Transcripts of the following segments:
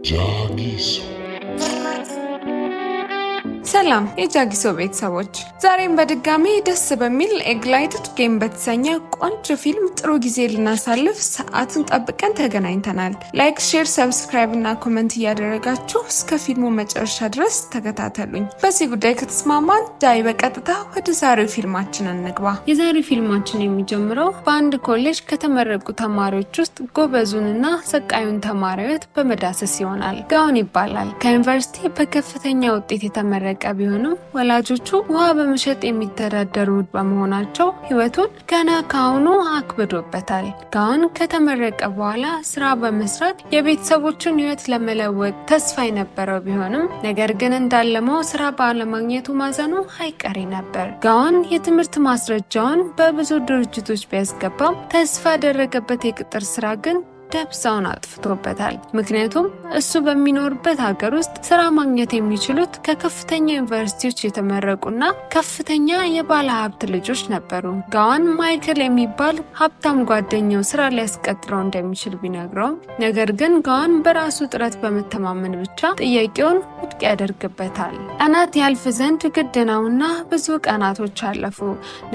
ጃጊሶ ሰላም የጃጊሶ ቤተሰቦች፣ ዛሬም በድጋሚ ደስ በሚል ኤግላይትድ ጌም በተሰኘ ቆንጆ ፊልም ጥሩ ጊዜ ልናሳልፍ ሰዓቱን ጠብቀን ተገናኝተናል። ላይክ፣ ሼር፣ ሰብስክራይብ እና ኮመንት እያደረጋችሁ እስከ ፊልሙ መጨረሻ ድረስ ተከታተሉኝ። በዚህ ጉዳይ ከተስማማን ዳይ በቀጥታ ወደ ዛሬው ፊልማችን እንግባ። የዛሬው ፊልማችን የሚጀምረው በአንድ ኮሌጅ ከተመረቁ ተማሪዎች ውስጥ ጎበዙንና ሰቃዩን ተማሪዎት በመዳሰስ ይሆናል። ጋውን ይባላል። ከዩኒቨርሲቲ በከፍተኛ ውጤት የተመረቀ ቢሆንም ወላጆቹ ውሃ በመሸጥ የሚተዳደሩ በመሆናቸው ህይወቱን ገና ካሁኑ አክብዶበታል። ጋውን ከተመረቀ በኋላ ስራ በመስራት የቤተሰቦቹን ህይወት ለመለወጥ ተስፋ የነበረው ቢሆንም ነገር ግን እንዳለመው ስራ ባለማግኘቱ ማዘኑ አይቀሬ ነበር። ጋውን የትምህርት ማስረጃውን በብዙ ድርጅቶች ቢያስገባም ተስፋ ያደረገበት የቅጥር ስራ ግን ደብዛውን አጥፍቶበታል። ምክንያቱም እሱ በሚኖርበት ሀገር ውስጥ ስራ ማግኘት የሚችሉት ከከፍተኛ ዩኒቨርሲቲዎች የተመረቁና ከፍተኛ የባለ ሀብት ልጆች ነበሩ። ጋውን ማይክል የሚባል ሀብታም ጓደኛው ስራ ሊያስቀጥረው እንደሚችል ቢነግረውም ነገር ግን ጋውን በራሱ ጥረት በመተማመን ብቻ ጥያቄውን ውድቅ ያደርግበታል። ቀናት ያልፍ ዘንድ ግድ ነውና ብዙ ቀናቶች አለፉ።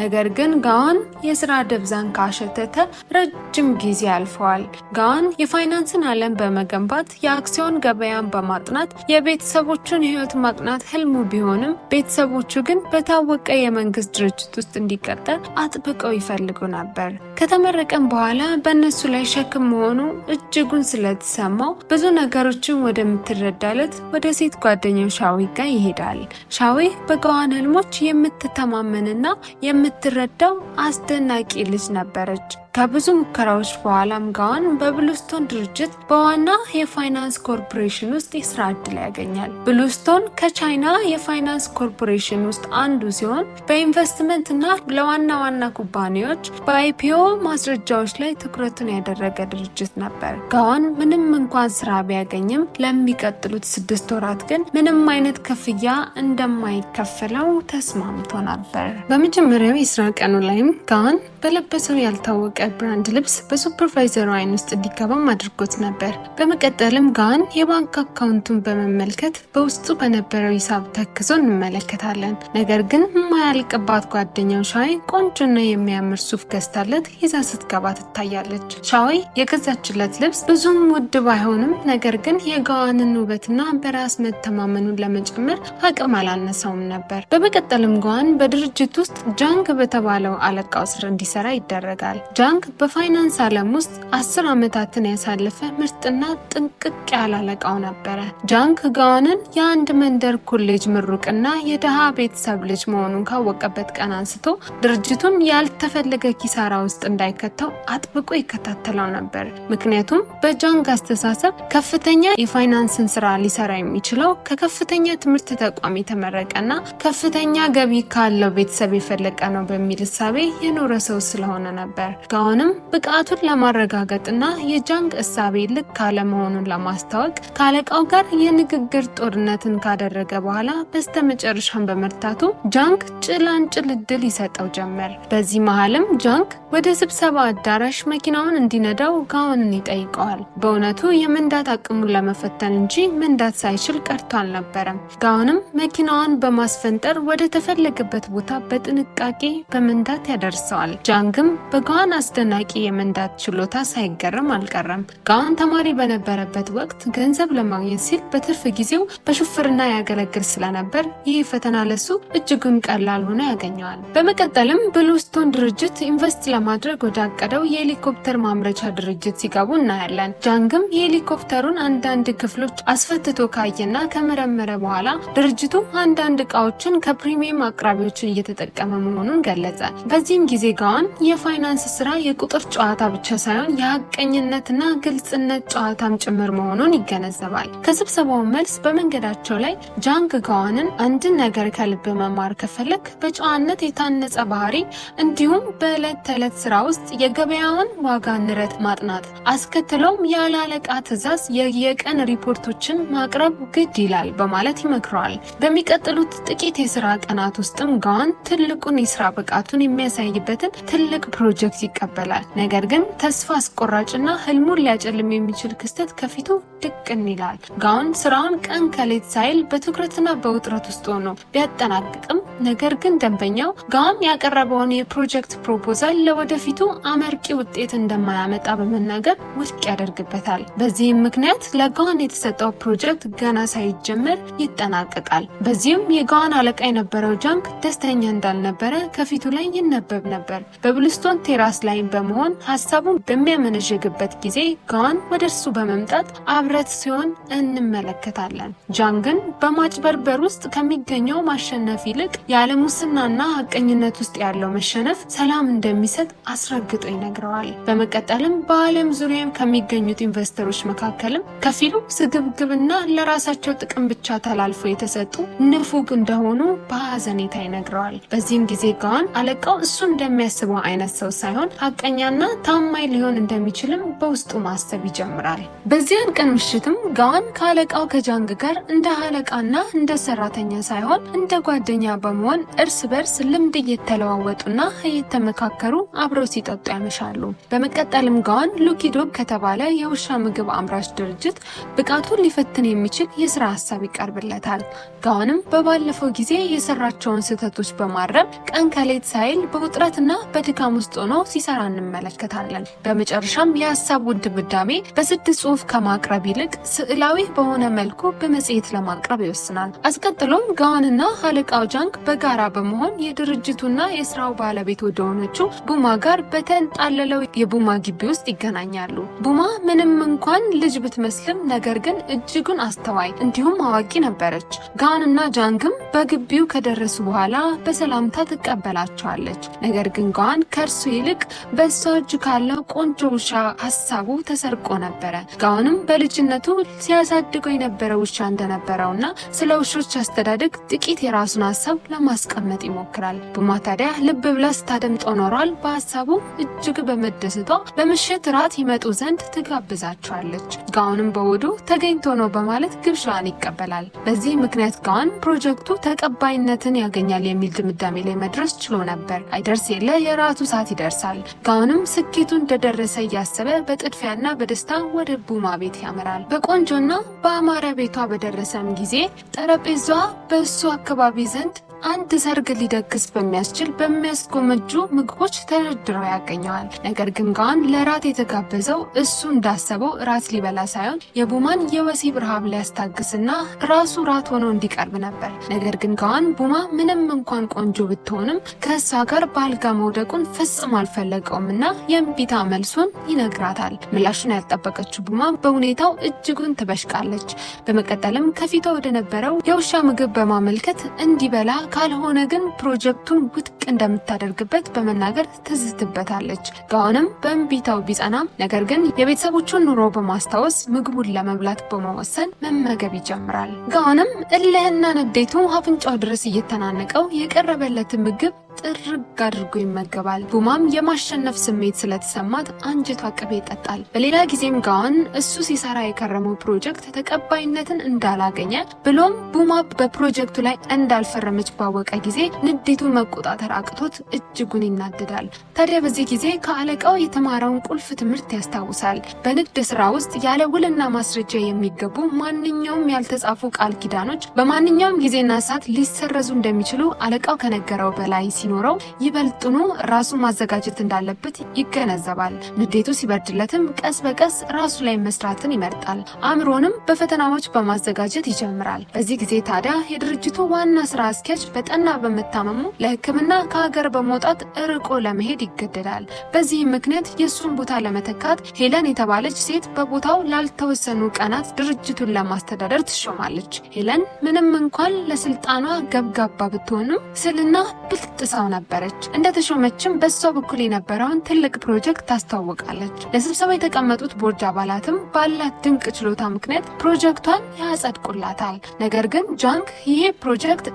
ነገር ግን ጋውን የስራ ደብዛን ካሸተተ ረጅም ጊዜ አልፈዋል። ጋውን የፋይናንስን ዓለም በመገንባት የአክሲዮን ገበያን በማጥናት የቤተሰቦቹን ህይወት ማቅናት ህልሙ ቢሆንም ቤተሰቦቹ ግን በታወቀ የመንግስት ድርጅት ውስጥ እንዲቀጠር አጥብቀው ይፈልጉ ነበር። ከተመረቀም በኋላ በእነሱ ላይ ሸክም መሆኑ እጅጉን ስለተሰማው ብዙ ነገሮችን ወደምትረዳለት ወደ ሴት ጓደኛው ሻዊ ጋር ይሄዳል። ሻዊ በጋውን ህልሞች የምትተማመንና የምትረዳው አስደናቂ ልጅ ነበረች። ከብዙ ሙከራዎች በኋላም ጋውን በብሉስቶን ድርጅት በዋና የፋይናንስ ኮርፖሬሽን ውስጥ የስራ ዕድል ያገኛል። ብሉስቶን ከቻይና የፋይናንስ ኮርፖሬሽን ውስጥ አንዱ ሲሆን በኢንቨስትመንት እና ለዋና ዋና ኩባንያዎች በአይፒኦ ማስረጃዎች ላይ ትኩረቱን ያደረገ ድርጅት ነበር። ጋውን ምንም እንኳን ስራ ቢያገኝም ለሚቀጥሉት 6 ወራት ግን ምንም አይነት ክፍያ እንደማይከፈለው ተስማምቶ ነበር። በመጀመሪያው የስራ ቀኑ ላይም ጋውን በለበሰው ያልታወቀ ብራንድ ልብስ በሱፐርቫይዘሩ አይን ውስጥ እንዲገባም አድርጎት ነበር። በመቀጠልም ጋውን የባንክ አካውንቱን በመመልከት በውስጡ በነበረው ሂሳብ ተክዞ እንመለከታለን። ነገር ግን የማያልቅባት ጓደኛው ሻዊ ቆንጆና የሚያምር ሱፍ ገዝታለት ይዛ ስትገባ ትታያለች። ሻዊ የገዛችለት ልብስ ብዙም ውድ ባይሆንም ነገር ግን የጋዋንን ውበትና በራስ መተማመኑን ለመጨመር አቅም አላነሰውም ነበር። በመቀጠልም ጋውን በድርጅት ውስጥ ጃንግ በተባለው አለቃው ስር እንዲሰራ ይደረጋል። ጃንግ በፋይናንስ ዓለም ውስጥ 10 ዓመታትን ያሳለፈ ምርጥና ጥንቅቅ ያለ አለቃው ነበረ። ጃንግ ጋውንን የአንድ መንደር ኮሌጅ ምሩቅና የደሃ ቤተሰብ ልጅ መሆኑን ካወቀበት ቀን አንስቶ ድርጅቱን ያልተፈለገ ኪሳራ ውስጥ እንዳይከተው አጥብቆ ይከታተለው ነበር። ምክንያቱም በጃንግ አስተሳሰብ ከፍተኛ የፋይናንስን ስራ ሊሰራ የሚችለው ከከፍተኛ ትምህርት ተቋም የተመረቀና ከፍተኛ ገቢ ካለው ቤተሰብ የፈለቀ ነው በሚል እሳቤ የኖረ ሰው ስለሆነ ነበር። ጋውንም ብቃቱን ለማረጋገጥና የጃንግ እሳቤ ልክ አለመሆኑን ለማስታወቅ ከአለቃው ጋር የንግግር ጦርነትን ካደረገ በኋላ በስተመጨረሻም በመርታቱ ጃንግ ጭላንጭል እድል ይሰጠው ጀመር። በዚህ መሃልም ጃንግ ወደ ስብሰባ አዳራሽ መኪናውን እንዲነዳው ጋውንን ይጠይቀዋል። በእውነቱ የመንዳት አቅሙን ለመፈተን እንጂ መንዳት ሳይችል ቀርቶ አልነበረም። ጋውንም መኪናዋን በማስፈንጠር ወደ ተፈለገበት ቦታ በጥንቃቄ በመንዳት ያደርሰዋል። ጃንግም በጋውን አስደናቂ የመንዳት ችሎታ ሳይገርም አልቀረም። ጋውን ተማሪ በነበረበት ወቅት ገንዘብ ለማግኘት ሲል በትርፍ ጊዜው በሹፍርና ያገለግል ስለነበር ይህ ፈተና ለሱ እጅጉን ቀላል ሆኖ ያገኘዋል። በመቀጠልም ብሉስቶን ድርጅት ኢንቨስት ለማድረግ ወዳቀደው የሄሊኮፕተር ማምረቻ ድርጅት ሲገቡ እናያለን። ጃንግም የሄሊኮፕተሩን አንዳንድ ክፍሎች አስፈትቶ ካየና ከመረመረ በኋላ ድርጅቱ አንዳንድ እቃዎችን ከፕሪሚየም አቅራቢዎች እየተጠቀመ መሆኑን ገለጸ። በዚህም ጊዜ ጋውን የፋይናንስ ስራ የቁጥር ጨዋታ ብቻ ሳይሆን የሀቀኝነትና ግልጽነት ጨዋታም ጭምር መሆኑን ይገነዘባል። ከስብሰባው መልስ በመንገዳቸው ላይ ጃንግ ጋውንን አንድን ነገር ከልብ መማር ከፈለክ በጨዋነት የታነጸ ባህሪ እንዲሁም በዕለት ተዕለት ስራ ውስጥ የገበያውን ዋጋ ንረት ማጥናት አስከትሎም ያለ አለቃ ትዕዛዝ የቀን ሪፖርቶችን ማቅረብ ግድ ይላል በማለት ይመክረዋል። በሚቀጥሉት ጥቂት የስራ ቀናት ውስጥም ጋውን ትልቁን የስራ ብቃቱን የሚያሳይበትን ትልቅ ፕሮጀክት ይቀበላል። ነገር ግን ተስፋ አስቆራጭና ህልሙን ሊያጨልም የሚችል ክስተት ከፊቱ ድቅን ይላል። ጋውን ስራውን ቀን ከሌት ሳይል በትኩረትና በውጥረት ውስጥ ሆኖ ቢያጠናቅቅም ነገር ግን ደንበኛው ጋውን ያቀረበውን የፕሮጀክት ፕሮፖዛል ለወደፊቱ አመርቂ ውጤት እንደማያመጣ በመናገር ውድቅ ያደርግበታል። በዚህም ምክንያት ለጋውን የተሰጠው ፕሮጀክት ገና ሳይጀመር ይጠናቀቃል። በዚህም የጋውን አለቃ የነበረው ጃንግ ደስተኛ እንዳልነበረ ከፊቱ ላይ ይነበብ ነበር። በብልስቶን ቴራስ ላይ በመሆን ሀሳቡን በሚያመነዥግበት ጊዜ ጋውን ወደ እርሱ በመምጣት አብረት ሲሆን እንመለከታለን። ጃንግን በማጭበርበር ውስጥ ከሚገኘው ማሸነፍ ይልቅ ያለ ሙስናና ሐቀኝነት ውስጥ ያለው መሸነፍ ሰላም እንደሚሰጥ አስረግጦ ይነግረዋል። በመቀጠልም በዓለም ዙሪያ ከሚገኙት ኢንቨስተሮች መካከልም ከፊሉ ስግብግብና ለራሳቸው ጥቅም ብቻ ተላልፎ የተሰጡ ንፉግ እንደሆኑ በሐዘኔታ ይነግረዋል። በዚህም ጊዜ ጋውን አለቃው እሱ እንደሚያስበው አይነት ሰው ሳይሆን ሐቀኛና ታማኝ ሊሆን እንደሚችልም በውስጡ ማሰብ ይጀምራል። በዚያን ቀን ምሽትም ጋውን ከአለቃው ከጃንግ ጋር እንደ አለቃና እንደ ሰራተኛ ሳይሆን እንደ ጓደኛ በመሆን እርስ በርስ ልምድ እየተለዋወጡና እየተመካከሩ አብረው ሲጠጡ ያመሻሉ። በመቀጠልም ጋውን ሉኪ ዶግ ከተባለ የውሻ ምግብ አምራች ድርጅት ብቃቱን ሊፈትን የሚችል የስራ ሀሳብ ይቀርብለታል። ጋውንም በባለፈው ጊዜ የሰራቸውን ስህተቶች በማረም ቀን ከሌት ሳይል በውጥረትና በድካም ውስጥ ሆኖ ሲሰራ እንመለከታለን። በመጨረሻም የሀሳቡ ድምዳሜ በስድ ጽሑፍ ከማቅረብ ይልቅ ስዕላዊ በሆነ መልኩ በመጽሔት ለማቅረብ ይወስናል። አስቀጥሎም ጋውንና አለቃው ጃንግ በጋራ በመሆን የድርጅቱና የስራው ባለቤት ወደ ሆነችው ቡማ ጋር በተንጣለለው የቡማ ግቢ ውስጥ ይገናኛሉ። ቡማ ምንም እንኳን ልጅ ብትመስልም ነገር ግን እጅጉን አስተዋይ እንዲሁም አዋቂ ነበረች። ጋውንና ጃንግም በግቢው ከደረሱ በኋላ በሰላምታ ትቀበላቸዋለች። ነገር ግን ጋውን ከእርሱ ይልቅ በእሷ እጅ ካለው ቆንጆ ውሻ ሀሳቡ ተሰርቆ ነበረ። ጋውንም በልጅነቱ ሲያሳድገው የነበረ ውሻ እንደነበረውና ስለ ውሾች አስተዳደግ ጥቂት የራሱን ሀሳብ ለማስቀመጥ ይሞክራል። ቡማ ታዲያ ልብ ብላ ስታደምጠው ኖሯል። በሀሳቡ እጅግ በመደሰቷ በምሽት ራት ይመጡ ዘንድ ትጋብዛቸዋለች። ጋውንም በወዱ ተገኝቶ ነው በማለት ግብዣዋን ይቀበላል። በዚህ ምክንያት ጋውን ፕሮጀክቱ ተቀባይነትን ያገኛል የሚል ድምዳሜ ላይ መድረስ ችሎ ነበር። አይደርስ የለ የራቱ ሰዓት ይደርሳል። ጋውንም ስኬቱ እንደደረሰ እያሰበ በጥድፊያና በደስታ ወደ ቡማ ቤት ያመራል። በቆንጆና በአማረ ቤቷ በደረሰም ጊዜ ጠረጴዛዋ በእሱ አካባቢ ዘንድ አንድ ሰርግ ሊደግስ በሚያስችል በሚያስጎመጁ ምግቦች ተደርድረው ያገኘዋል። ነገር ግን ጋውን ለራት የተጋበዘው እሱ እንዳሰበው ራት ሊበላ ሳይሆን የቡማን የወሲብ ረሃብ ሊያስታግስና ራሱ ራት ሆኖ እንዲቀርብ ነበር። ነገር ግን ጋውን ቡማ ምንም እንኳን ቆንጆ ብትሆንም ከእሷ ጋር በአልጋ መውደቁን ፈጽሞ አልፈለገውምና የእምቢታ መልሱን ይነግራታል። ምላሹን ያልጠበቀችው ቡማ በሁኔታው እጅጉን ትበሽቃለች። በመቀጠልም ከፊቷ ወደ ነበረው የውሻ ምግብ በማመልከት እንዲበላ ካልሆነ ግን ፕሮጀክቱን ውድቅ እንደምታደርግበት በመናገር ትዝትበታለች። ጋውንም በእምቢታው ቢጸናም ነገር ግን የቤተሰቦቹን ኑሮ በማስታወስ ምግቡን ለመብላት በመወሰን መመገብ ይጀምራል። ጋውንም እልህና ንዴቱ አፍንጫው ድረስ እየተናነቀው የቀረበለትን ምግብ ጥርግ አድርጎ ይመገባል። ቡማም የማሸነፍ ስሜት ስለተሰማት አንጀቷ ቅቤ ይጠጣል። በሌላ ጊዜም ጋውን እሱ ሲሰራ የከረመው ፕሮጀክት ተቀባይነትን እንዳላገኘ ብሎም ቡማ በፕሮጀክቱ ላይ እንዳልፈረመች ባወቀ ጊዜ ንዴቱን መቆጣጠር አቅቶት እጅጉን ይናደዳል። ታዲያ በዚህ ጊዜ ከአለቃው የተማረውን ቁልፍ ትምህርት ያስታውሳል። በንግድ ስራ ውስጥ ያለ ውልና ማስረጃ የሚገቡ ማንኛውም ያልተጻፉ ቃል ኪዳኖች በማንኛውም ጊዜና ሰዓት ሊሰረዙ እንደሚችሉ አለቃው ከነገረው በላይ ሲኖረው ይበልጥኑ ራሱን ማዘጋጀት እንዳለበት ይገነዘባል። ንዴቱ ሲበርድለትም ቀስ በቀስ ራሱ ላይ መስራትን ይመርጣል። አእምሮንም በፈተናዎች በማዘጋጀት ይጀምራል። በዚህ ጊዜ ታዲያ የድርጅቱ ዋና ስራ አስኪያጅ በጠና በመታመሙ ለሕክምና ከሀገር በመውጣት ርቆ ለመሄድ ይገደዳል። በዚህም ምክንያት የእሱን ቦታ ለመተካት ሄለን የተባለች ሴት በቦታው ላልተወሰኑ ቀናት ድርጅቱን ለማስተዳደር ትሾማለች። ሄለን ምንም እንኳን ለስልጣኗ ገብጋባ ብትሆንም ስልና ብልጥ ሰው ነበረች። እንደተሾመችም በሷ በኩል የነበረውን ትልቅ ፕሮጀክት ታስተዋውቃለች። ለስብሰባ የተቀመጡት ቦርድ አባላትም ባላት ድንቅ ችሎታ ምክንያት ፕሮጀክቷን ያጸድቁላታል። ነገር ግን ጃንግ ይሄ ፕሮጀክት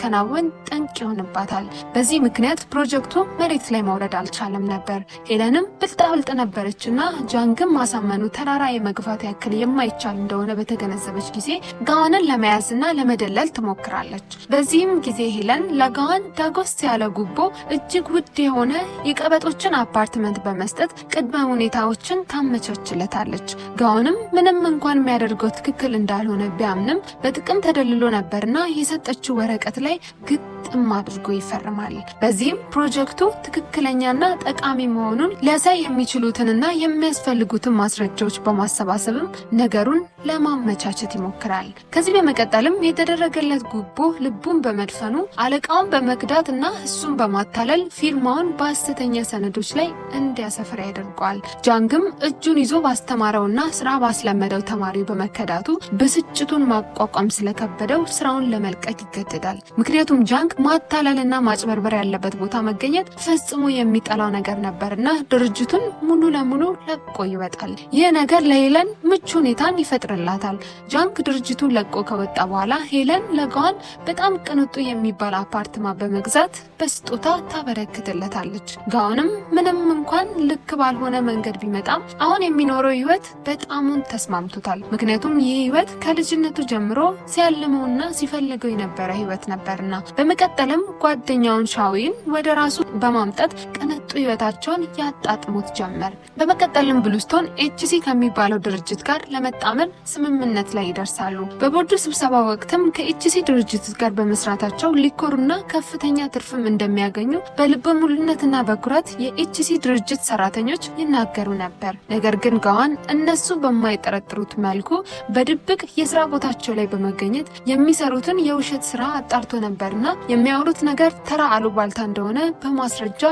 እንዲከናወን ጠንቅ ይሆንባታል። በዚህ ምክንያት ፕሮጀክቱ መሬት ላይ መውረድ አልቻለም ነበር። ሄለንም ብልጣብልጥ ነበረችና ጃንግም ማሳመኑ ተራራ የመግፋት ያክል የማይቻል እንደሆነ በተገነዘበች ጊዜ ጋዋንን ለመያዝና ለመደለል ትሞክራለች። በዚህም ጊዜ ሄለን ለጋዋን ዳጎስ ያለ ጉቦ እጅግ ውድ የሆነ የቀበጦችን አፓርትመንት በመስጠት ቅድመ ሁኔታዎችን ታመቻችለታለች። ጋዋንም ምንም እንኳን የሚያደርገው ትክክል እንዳልሆነ ቢያምንም በጥቅም ተደልሎ ነበርና የሰጠችው ወረቀት ላይ ግጥም አድርጎ ይፈርማል። በዚህም ፕሮጀክቱ ትክክለኛና ጠቃሚ መሆኑን ሊያሳይ የሚችሉትንና የሚያስፈልጉትን ማስረጃዎች በማሰባሰብም ነገሩን ለማመቻቸት ይሞክራል። ከዚህ በመቀጠልም የተደረገለት ጉቦ ልቡን በመድፈኑ አለቃውን በመክዳትና እሱን በማታለል ፊርማውን በሐሰተኛ ሰነዶች ላይ እንዲያሰፍር ያደርገዋል። ጃንግም እጁን ይዞ ባስተማረውና ስራ ባስለመደው ተማሪው በመከዳቱ ብስጭቱን ማቋቋም ስለከበደው ስራውን ለመልቀቅ ይገደዳል። ምክንያቱም ጃንግ ማታለልና ማጭበርበር ያለበት ቦታ መገኘት ፈጽሞ የሚጠላው ነገር ነበርና ድርጅቱን ሙሉ ለሙሉ ለቆ ይወጣል። ይህ ነገር ለሄለን ምቹ ሁኔታን ይፈጥርላታል። ጃንግ ድርጅቱን ለቆ ከወጣ በኋላ ሄለን ለጋዋን በጣም ቅንጡ የሚባል አፓርትማ በመግዛት በስጦታ ታበረክትለታለች። ጋዋንም ምንም እንኳን ልክ ባልሆነ መንገድ ቢመጣም አሁን የሚኖረው ህይወት በጣሙን ተስማምቶታል። ምክንያቱም ይህ ህይወት ከልጅነቱ ጀምሮ ሲያልመውና ሲፈልገው የነበረ ህይወት ነበርና። በመቀጠልም ጓደኛውን ሻዊን ወደ ራሱ በማምጣት ቅንጡ ህይወታቸውን ያጣጥሙት ጀመር። በመቀጠልም ብሉስቶን ኤችሲ ከሚባለው ድርጅት ጋር ለመጣመር ስምምነት ላይ ይደርሳሉ። በቦርዱ ስብሰባ ወቅትም ከኤችሲ ድርጅት ጋር በመስራታቸው ሊኮሩና ከፍተኛ ትርፍም እንደሚያገኙ በልበ ሙሉነትና በኩራት የኤችሲ ድርጅት ሰራተኞች ይናገሩ ነበር። ነገር ግን ጋዋን እነሱ በማይጠረጥሩት መልኩ በድብቅ የስራ ቦታቸው ላይ በመገኘት የሚሰሩትን የውሸት ስራ አጣርቶ ነበርና የሚያወሩት ነገር ተራ አሉባልታ እንደሆነ በማስረጃ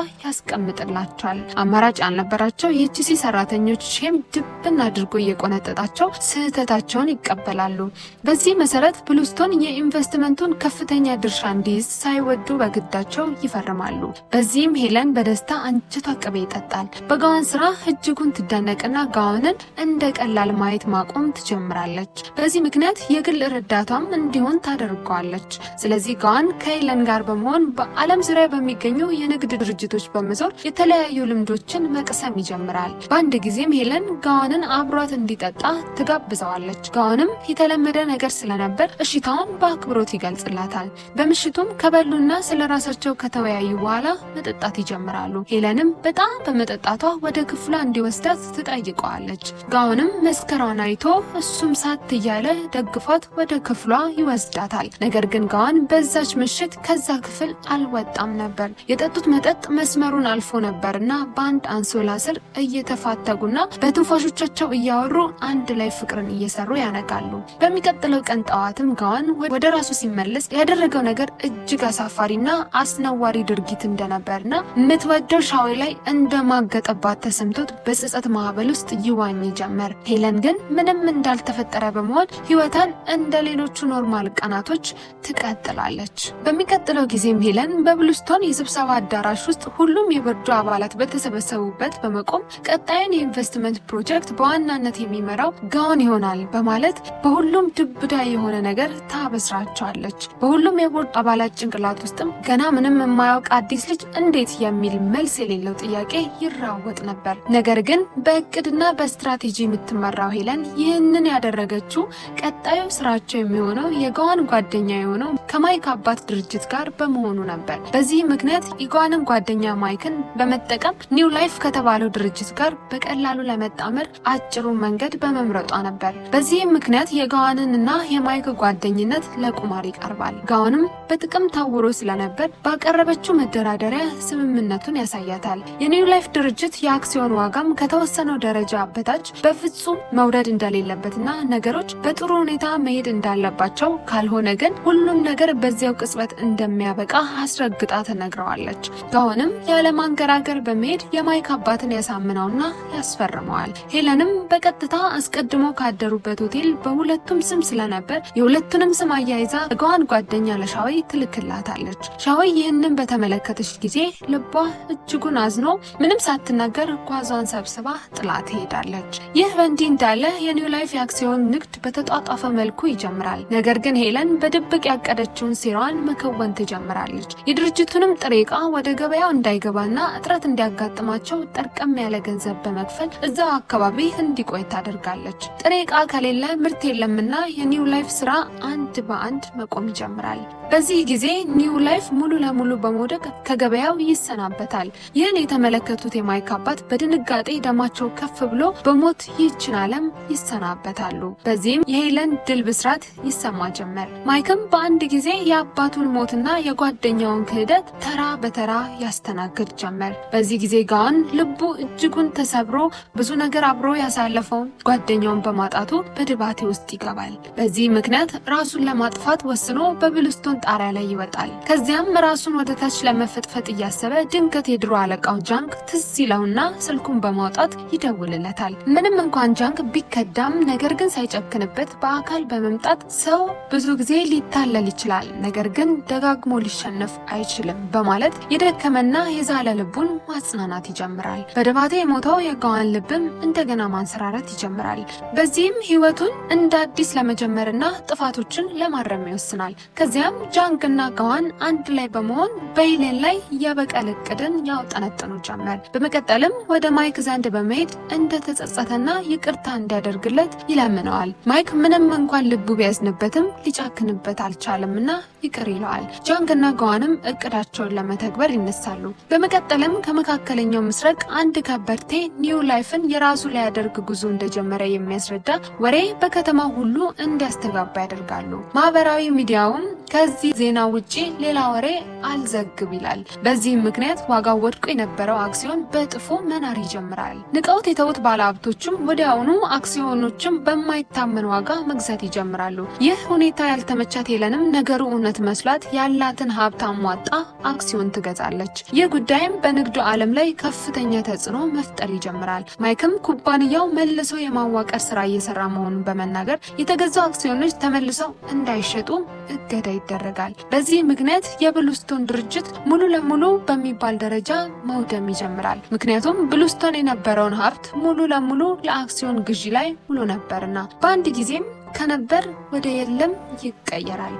ያስቀምጥላቸዋል። አማራጭ ያልነበራቸው የኤችሲ ሰራተኞች ሼም ድብን አድርጎ እየቆነጠጣቸው ስህተታቸውን ይቀበላሉ። በዚህ መሰረት ብሉስቶን የኢንቨስትመንቱን ከፍተኛ ድርሻ እንዲይዝ ሳይወዱ በግዳቸው ይፈርማሉ። በዚህም ሄለን በደስታ አንጀቷ ቅቤ ይጠጣል። በጋዋን ስራ እጅጉን ትደነቅና ጋዋንን እንደ ቀላል ማየት ማቆም ትጀምራለች። በዚህ ምክንያት የግል ረዳቷም እንዲሆን ታደርገዋለች። ስለዚህ ጋዋን ከሄለን ጋር በመሆን በዓለም ዙሪያ በሚገኙ የንግድ ድርጅቶች በመዞር የተለያዩ ልምዶችን መቅሰም ይጀምራል። በአንድ ጊዜም ሄለን ጋዋንን አብሯት እንዲጠጣ ትጋብዘዋለች። ጋዋንም የተለመደ ነገር ስለነበር እሺታውን በአክብሮት ይገልጽላታል። በምሽቱም ከበሉና ስለራሳቸው ከተወያዩ በኋላ መጠጣት ይጀምራሉ። ሄለንም በጣም በመጠጣቷ ወደ ክፍሏ እንዲወስዳት ትጠይቀዋለች። ጋውንም መስከሯን አይቶ እሱም ሳት እያለ ደግፏት ወደ ክፍሏ ይወስዳታል። ነገር ግን ጋዋን በዛች ምሽት ከዛ ክፍል አልወጣም ነበር። የጠጡት መጠጥ መስመሩን አልፎ ነበርና በአንድ አንሶላ ስር እየተፋተጉና በትንፋሾቻቸው እያወሩ አንድ ላይ ፍቅርን እየሰሩ ያነጋሉ። በሚቀጥለው ቀን ጠዋትም ጋዋን ወደ ራሱ ሲመለስ ያደረገው ነገር እጅግ አሳፋሪና አስነዋሪ ድርጊት እንደነበርና የምትወደው ሻዊ ላይ እንደማገጠባት ተሰምቶት በጸጸት ማዕበል ውስጥ ይዋኝ ጀመር። ሄለን ግን ምንም እንዳልተፈጠረ በመሆን ህይወቷን እንደ ሌሎቹ ኖርማል ቀናቶች ትቀጥላለች። በሚቀጥለው ጊዜም ሄለን በብሉስቶን የስብሰባ አዳራሽ ውስጥ ሁሉም የቦርዱ አባላት በተሰበሰቡበት በመቆም ቀጣዩን የኢንቨስትመንት ፕሮጀክት በዋናነት የሚመራው ጋዋን ይሆናል በማለት በሁሉም ድብዳ የሆነ ነገር ታበስራቸዋለች። በሁሉም የቦርድ አባላት ጭንቅላት ውስጥም ገና ምንም የማያውቅ አዲስ ልጅ እንዴት የሚል መልስ የሌለው ጥያቄ ይራወጥ ነበር። ነገር ግን በእቅድና በስትራቴጂ የምትመራው ሄለን ይህንን ያደረገችው ቀጣዩ ስራቸው የሚሆነው የጋዋን ጓደኛ የሆነው ከማይክ አባት ድርጅት ጋር በመሆኑ ነበር። በዚህ ምክንያት የጋዋንን ጓደኛ ማይክን በመጠቀም ኒው ላይፍ ከተባለው ድርጅት ጋር በቀላሉ ለመጣመር አጭሩ መንገድ በመምረጧ ነበር። በዚህም ምክንያት የጋዋንንና የማይክ ጓደኝነት ለቁማር ይቀርባል። ጋዋንም በጥቅም ታውሮ ስለነበር ባቀረበችው መደራደሪያ ስምምነቱን ያሳያታል። የኒው ላይፍ ድርጅት የአክሲዮን ዋጋም ከተወሰነው ደረጃ በታች በፍጹም መውረድ እንደሌለበትና ነገሮች በጥሩ ሁኔታ መሄድ እንዳለባቸው ካልሆነ ግን ሁሉም ነገር በዚያው ቅጽበት እንደሚያበቃ አስረግጣ ትነግረዋለች። ጋዋንም ያለማንገራገር በመሄድ የማይክ አባትን ያሳምነውና ያስፈርመዋል። ሄለንም በቀጥታ አስቀድሞ ካደሩበት ሆቴል በሁለቱም ስም ስለነበር የሁለቱንም ስም አያይዛ ጋዋን ጓደኛ ለሻዊ ትልክላታለች። ሻዊ ይህንን በተመለከተች ጊዜ ልቧ እጅጉን አዝኖ ምንም ሳትናገር ጓዟን ሰብስባ ጥላ ትሄዳለች። ይህ በእንዲህ እንዳለ የኒው ላይፍ የአክሲዮን ንግድ በተጧጧፈ መልኩ ይጀምራል። ነገር ግን ሄለን በድብቅ ያቀደችውን ሴራዋን መከወን መተወን ትጀምራለች። የድርጅቱንም ጥሬ ዕቃ ወደ ገበያው እንዳይገባና እጥረት እንዲያጋጥማቸው ጠርቀም ያለ ገንዘብ በመክፈል እዛው አካባቢ እንዲቆይ ታደርጋለች። ጥሬ ዕቃ ከሌለ ምርት የለምና የኒው ላይፍ ስራ አንድ በአንድ መቆም ይጀምራል። በዚህ ጊዜ ኒው ላይፍ ሙሉ ለሙሉ በመውደቅ ከገበያው ይሰናበታል። ይህን የተመለከቱት የማይክ አባት በድንጋጤ ደማቸው ከፍ ብሎ በሞት ይህችን ዓለም ይሰናበታሉ። በዚህም የሄለን ድል ብስራት ይሰማ ጀመር። ማይክም በአንድ ጊዜ የአባቱን ሞትና የጓደኛውን ክህደት ተራ በተራ ያስተናግድ ጀመር። በዚህ ጊዜ ጋዋን ልቡ እጅጉን ተሰብሮ ብዙ ነገር አብሮ ያሳለፈውን ጓደኛውን በማጣቱ በድባቴ ውስጥ ይገባል። በዚህ ምክንያት ራሱን ለማጥፋት ወስኖ በብልስቶን ጣሪያ ላይ ይወጣል። ከዚያም ራሱን ወደ ታች ለመፈጥፈጥ እያሰበ ድንገት የድሮ አለቃው ጃንክ ትዝ ይለውና ስልኩን በማውጣት ይደውልለታል። ምንም እንኳን ጃንክ ቢከዳም ነገር ግን ሳይጨክንበት በአካል በመምጣት ሰው ብዙ ጊዜ ሊታለል ይችላል፣ ነገር ግን ደጋግሞ ሊሸነፍ አይችልም በማለት የደከመና የዛለ ልቡን ማጽናናት ይጀምራል። በድባቴ የሞተው የጋዋን ልብም እንደገና ማንሰራረት ይጀምራል። በዚህም ህይወቱን እንደ አዲስ ለመጀመርና ጥፋቶችን ለማረም ይወስናል። ከዚያም ጃንክና ጋዋን አንድ ላይ በመሆን በሄለን ላይ የበቀል እቅድን ያውጠነጥኑ ጀመር። በመቀጠልም ወደ ማይክ ዘንድ በመሄድ እንደተጸጸተና ይቅርታ እንዲያደርግለት ይለምነዋል። ማይክ ምንም እንኳን ልቡ ቢያዝንበትም ሊጫክንበት አልቻለምና ይቅር ይለዋል። ጃንክና ጋዋንም እቅዳቸውን ለመተግበር ይነሳሉ። በመቀጠልም ከመካከለኛው ምስራቅ አንድ ከበርቴ ኒው ላይፍን የራሱ ሊያደርግ ጉዞ እንደጀመረ የሚያስረዳ ወሬ በከተማው ሁሉ እንዲያስተጋባ ያደርጋሉ። ማህበራዊ ሚዲያውም ከዚህ ዜና ውጪ ሌላ ወሬ አልዘግብ ይላል። በዚህም ምክንያት ዋጋው ወድቆ የነበረው አክሲዮን በእጥፉ መናር ይጀምራል። ንቀውት የተውት ባለሀብቶችም ወዲያውኑ አክሲዮኖችም በማይታመን ዋጋ መግዛት ይጀምራሉ። ይህ ሁኔታ ያልተመቻት ሄለንም ነገሩ እውነት መስሏት ያላትን ሀብት አሟጣ አክሲዮን ትገዛለች። ይህ ጉዳይም በንግዱ ዓለም ላይ ከፍተኛ ተጽዕኖ መፍጠር ይጀምራል። ማይክም ኩባንያው መልሶ የማዋቀር ስራ እየሰራ መሆኑን በመናገር የተገዙ አክሲዮኖች ተመልሰው እንዳይሸጡ እገዳ ይደረጋል። በዚህ ምክንያት የብሉስቶን ድርጅት ሙሉ ለሙሉ በሚባል ደረጃ መውደም ይጀምራል። ምክንያቱም ብሉስቶን የነበረውን ሀብት ሙሉ ለሙሉ ለአክሲዮን ግዢ ላይ ውሎ ነበርና በአንድ ጊዜም ከነበር ወደ የለም ይቀየራል።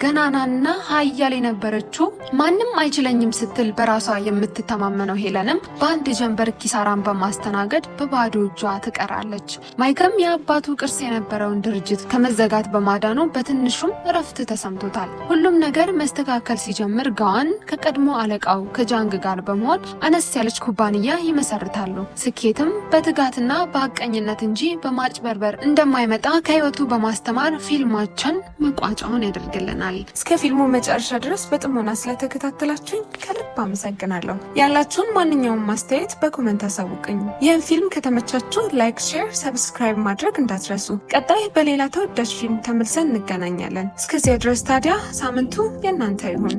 ገናናና ሀያል የነበረችው ማንም አይችለኝም ስትል በራሷ የምትተማመነው ሄለንም በአንድ ጀንበር ኪሳራን በማስተናገድ በባዶ እጇ ትቀራለች። ማይክም የአባቱ ቅርስ የነበረውን ድርጅት ከመዘጋት በማዳኑ በትንሹም እረፍት ተሰምቶታል። ሁሉም ነገር መስተካከል ሲጀምር ጋዋን ከቀድሞ አለቃው ከጃንግ ጋር በመሆን አነስ ያለች ኩባንያ ይመሰርታሉ። ስኬትም በትጋትና በአቀኝነት እንጂ በማጭበርበር እንደማይመጣ ከህይወቱ በማስተማር ፊልማችን መቋጫውን ያደርግልናል። እስከ ፊልሙ መጨረሻ ድረስ በጥሞና ስለተከታተላችሁኝ ከልብ አመሰግናለሁ። ያላችሁን ማንኛውም ማስተያየት በኮሜንት አሳውቁኝ። ይህን ፊልም ከተመቻችሁ ላይክ፣ ሼር፣ ሰብስክራይብ ማድረግ እንዳትረሱ። ቀጣይ በሌላ ተወዳጅ ፊልም ተመልሰን እንገናኛለን። እስከዚያ ድረስ ታዲያ ሳምንቱ የእናንተ ይሁን።